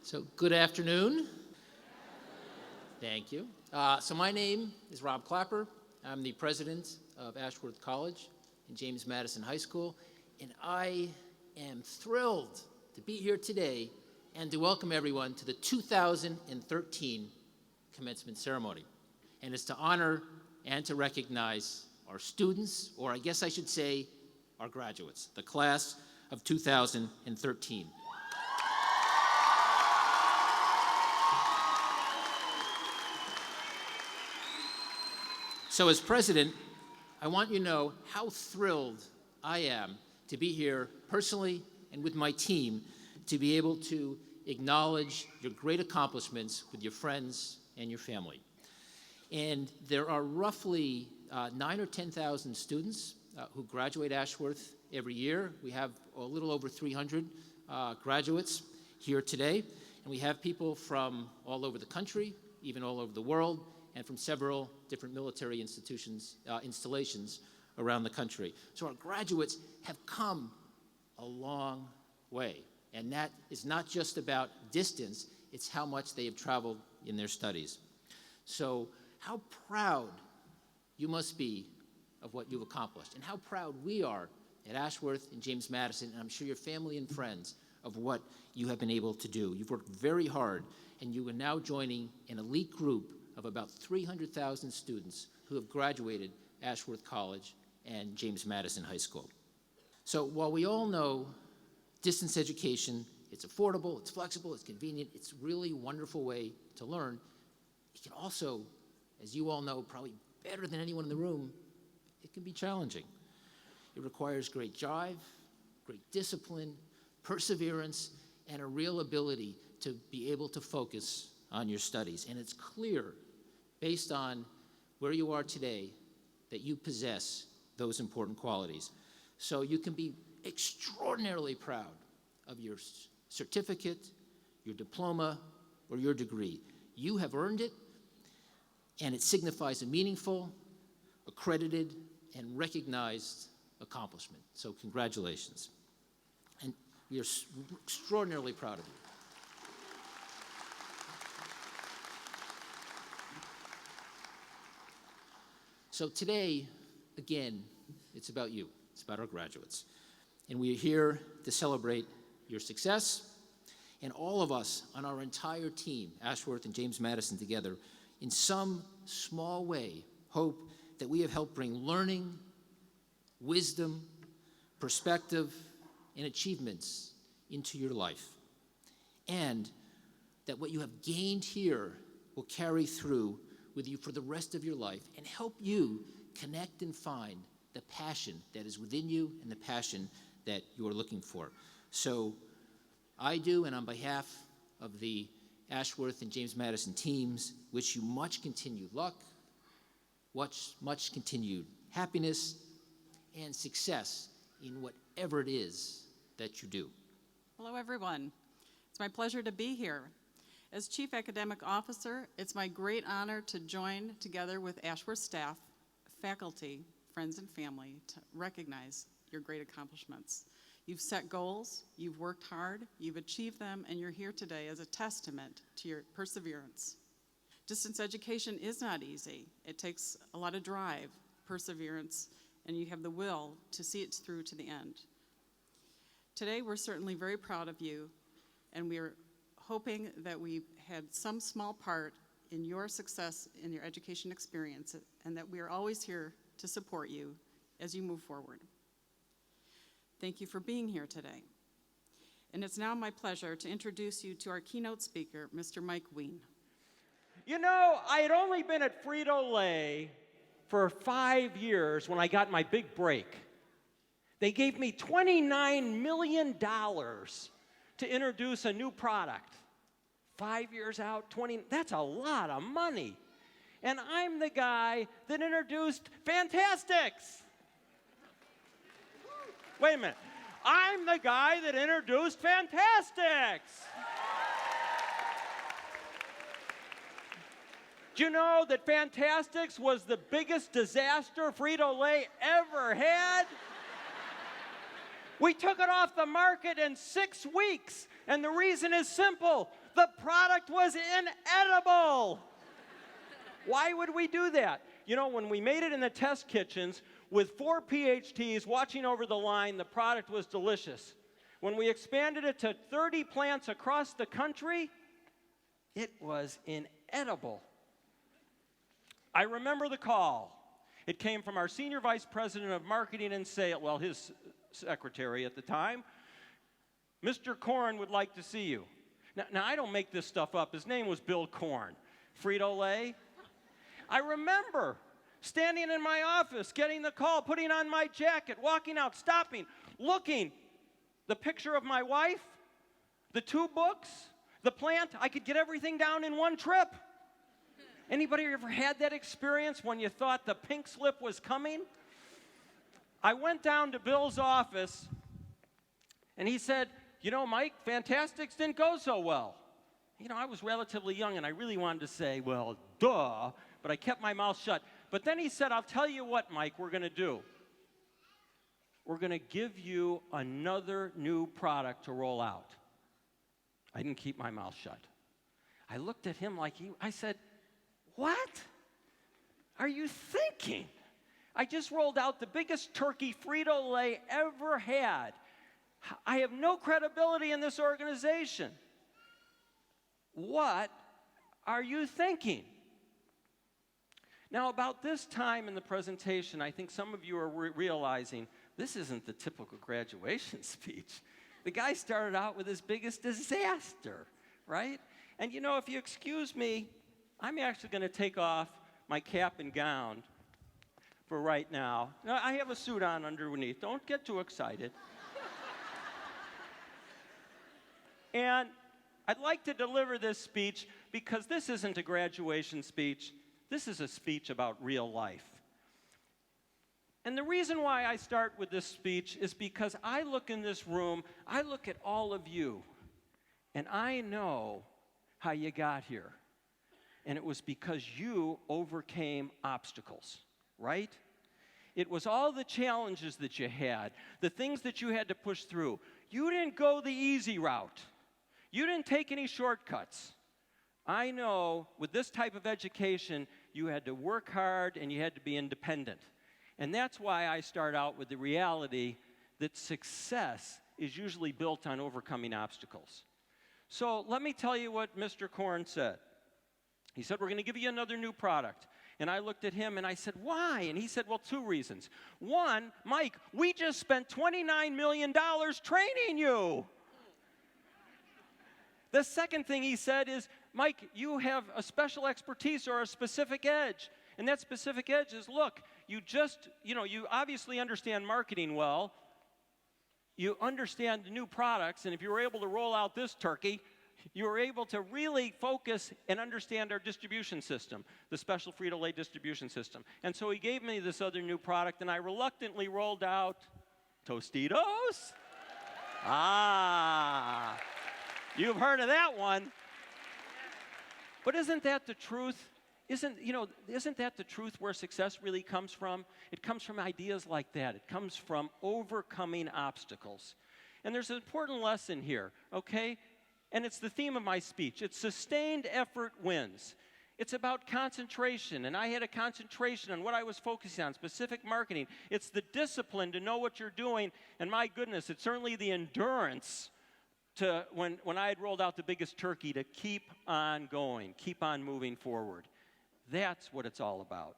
So good afternoon. Thank you. So my name is Rob Klapper. I'm the president of Ashworth College and James Madison High School, and I am thrilled to be here today and to welcome everyone to the 2013 commencement ceremony. And it's to honor and to recognize our students, or I guess I should say our graduates, the class of 2013. So as president, I want you to know how thrilled I am to be here personally and with my team to be able to acknowledge your great accomplishments with your friends and your family. And there are roughly 9,000 or 10,000 students who graduate Ashworth every year. We have a little over 300 graduates here today, and we have people from all over the country, even all over the world, and from several different military installations around the country. So our graduates have come a long way, and that is not just about distance, it's how much they have traveled in their studies. So how proud you must be of what you've accomplished, and how proud we are at Ashworth and James Madison, and I'm sure your family and friends, of what you have been able to do. You've worked very hard, and you are now joining an elite group of about 300,000 students who have graduated Ashworth College and James Madison High School. So while we all know distance education, it's affordable, it's flexible, it's convenient, it's really a wonderful way to learn, it can also, as you all know, probably better than anyone in the room, it can be challenging. It requires great drive, great discipline, perseverance, and a real ability to be able to focus on your studies. And it's clear, based on where you are today, that you possess those important qualities. So you can be extraordinarily proud of your certificate, your diploma, or your degree. You have earned it, and it signifies a meaningful, accredited, and recognized accomplishment. So congratulations. And we are extraordinarily proud of you. So today, again, it's about you. It's about our graduates. And we are here to celebrate your success. And all of us on our entire team, Ashworth and James Madison together, in some small way, hope that we have helped bring learning, wisdom, perspective, and achievements into your life. And that what you have gained here will carry through with you for the rest of your life and help you connect and find the passion that is within you and the passion that you are looking for. So I do, and on behalf of the Ashworth and James Madison teams, wish you much continued luck, much continued happiness, and success in whatever it is that you do. Hello, everyone. It's my pleasure to be here. As Chief Academic Officer, it's my great honor to join together with Ashworth staff, faculty, friends, and family to recognize your great accomplishments. You've set goals, you've worked hard, you've achieved them, and you're here today as a testament to your perseverance. Distance education is not easy. It takes a lot of drive, perseverance, and you have the will to see it through to the end. Today, we're certainly very proud of you, and we're hoping that we had some small part in your success in your education experience, and that we are always here to support you as you move forward. Thank you for being here today. And it's now my pleasure to introduce you to our keynote speaker, Mr. Mike Wien. You know, I had only been at Frito-Lay for 5 years when I got my big break. They gave me $29 million to introduce a new product. 5 years out, that's a lot of money. And I'm the guy that introduced Fantastics. Wait a minute. I'm the guy that introduced Fantastics. Do you know that Fantastics was the biggest disaster Frito-Lay ever had? We took it off the market in 6 weeks, and the reason is simple. The product was inedible. Why would we do that? You know, when we made it in the test kitchens with 4 PhDs watching over the line, the product was delicious. When we expanded it to 30 plants across the country, it was inedible. I remember the call. It came from our senior vice president of marketing and sales, well, his secretary at the time. Mr. Korn would like to see you. Now, I don't make this stuff up. His name was Bill Korn. Frito-Lay. I remember standing in my office, getting the call, putting on my jacket, walking out, stopping, looking. The picture of my wife, the 2 books, the plant. I could get everything down in one trip. Anybody ever had that experience when you thought the pink slip was coming? I went down to Bill's office, and he said, you know, Mike, Fantastics didn't go so well. You know, I was relatively young, and I really wanted to say, well, duh, but I kept my mouth shut. But then he said, I'll tell you what, Mike, we're going to do. We're going to give you another new product to roll out. I didn't keep my mouth shut. I looked at him like I said, what are you thinking? I just rolled out the biggest turkey Frito-Lay ever had. I have no credibility in this organization. What are you thinking? Now, about this time in the presentation, I think some of you are realizing this isn't the typical graduation speech. The guy started out with his biggest disaster, right? And you know, if you excuse me, I'm actually going to take off my cap and gown for right now. Now, I have a suit on underneath. Don't get too excited. And I'd like to deliver this speech because this isn't a graduation speech. This is a speech about real life. And the reason why I start with this speech is because I look in this room, I look at all of you, and I know how you got here. And it was because you overcame obstacles, right? It was all the challenges that you had, the things that you had to push through. You didn't go the easy route. You didn't take any shortcuts. I know with this type of education, you had to work hard and you had to be independent. And that's why I start out with the reality that success is usually built on overcoming obstacles. So let me tell you what Mr. Korn said. He said, we're going to give you another new product. And I looked at him and I said, why? And he said, well, 2 reasons. One, Mike, we just spent $29 million training you. The second thing he said is, Mike, you have a special expertise or a specific edge. And that specific edge is, look, you obviously understand marketing well. You understand the new products. And if you were able to roll out this turkey, you were able to really focus and understand our distribution system, the special Frito-Lay distribution system. And so he gave me this other new product, and I reluctantly rolled out Tostitos. Ah, you've heard of that one. But isn't that the truth? Isn't that the truth where success really comes from? It comes from ideas like that. It comes from overcoming obstacles. And there's an important lesson here, okay? And it's the theme of my speech. It's sustained effort wins. It's about concentration, and I had a concentration on what I was focusing on, specific marketing. It's the discipline to know what you're doing, and my goodness, it's certainly the endurance to, when I had rolled out the biggest turkey, to keep on going, keep on moving forward. That's what it's all about.